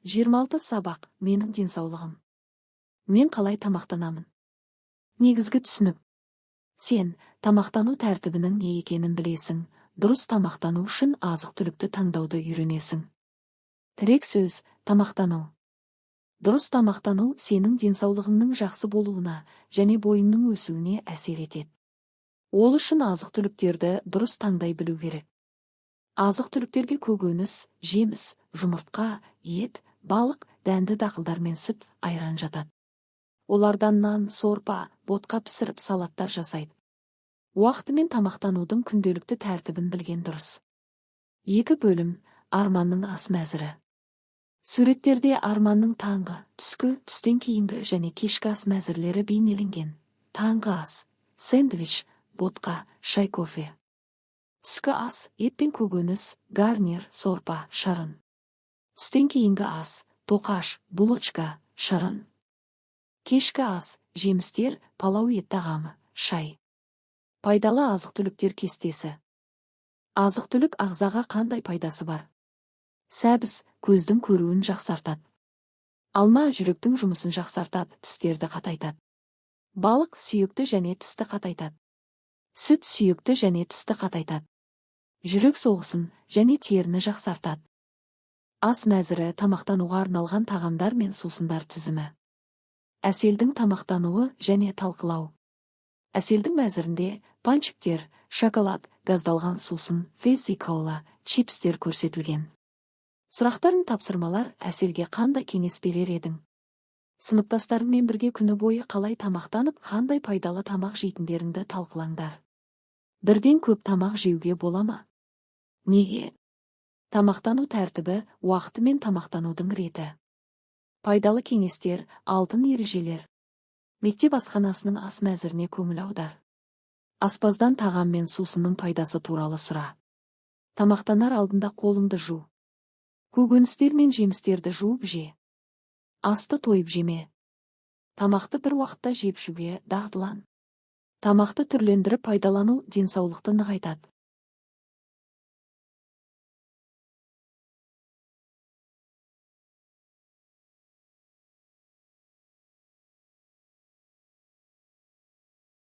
26 сабақ менің денсаулығым. Мен қалай тамақтанамын? Негізгі түсінік. Сен тамақтану тәртібінің не екенін білесің, дұрыс тамақтану үшін азық-түлікті таңдауды үйренесің. Тірек сөз тамақтану. Дұрыс тамақтану сенің денсаулығыңның жақсы болуына және бойыңның өсуіне әсер етеді. Ол үшін азық-түліктерді дұрыс таңдай білу керек. Азық-түліктерге көкөніс, жеміс, жұмыртқа, ет, балық, дәнді дақылдар мен сүт, айран жатады. Олардан нан, сорпа, ботқа пісіріп салаттар жасайды. Уақытымен тамақтанудың күнделікті тәртібін білген дұрыс. 2 бөлім. Арманның ас мәзірі. Суреттерде арманның таңғы, түскі, түстен кейінгі және кешкі ас мәзірлері бейнеленген. Таңғы ас, сэндвич, ботқа, шай, кофе. Түскі ас, ет пен көкөніс, гарнир, сорпа, шарын. Түстен кейінгі ас, тоқаш, булочка, шарын. Кешкі ас, жемістер, палау ет тағамы, шай. Пайдалы азық-түліктер кестесі. Азық-түлік ағзаға қандай пайдасы бар? Сәбіз, көздің көруін жақсартады. Алма жүректің жұмысын жақсартады, тістерді қатайтады. Балық сүйекті және тісті қатайтады. Сүт сүйекті және тісті қатайтады. Жүрек соғысын және теріні жақсартады. Ас мәзірі тамақтануға арналған тағамдар мен сусындар тізімі. Әселдің тамақтануы және талқылау. Әселдің мәзірінде панчиктер, шоколад, газдалған сусын, фейси-кола, чипстер көрсетілген. Сұрақтарын тапсырмалар Әселге қандай кеңес берер едің? Сыныптастарыңмен бірге күні бойы қалай тамақтанып, қандай пайдалы тамақ жейтіндеріңді талқылаңдар. Бірден көп тамақ жеуге бола ма? Неге? Тамақтану тәртібі, уақыты мен тамақтанудың реті. Пайдалы кеңестер, алтын ережелер. Мектеп асханасының ас мәзіріне көңіл аудар. Аспаздан тағам мен сусынның пайдасы туралы сұра. Тамақтанар алдында қолыңды жу. Көкөністер мен жемістерді жуып же. Асты тойып жеме. Тамақты бір уақытта жеп ішуге дағдылан. Тамақты түрлендіріп пайдалану денсаулықты нығайтады.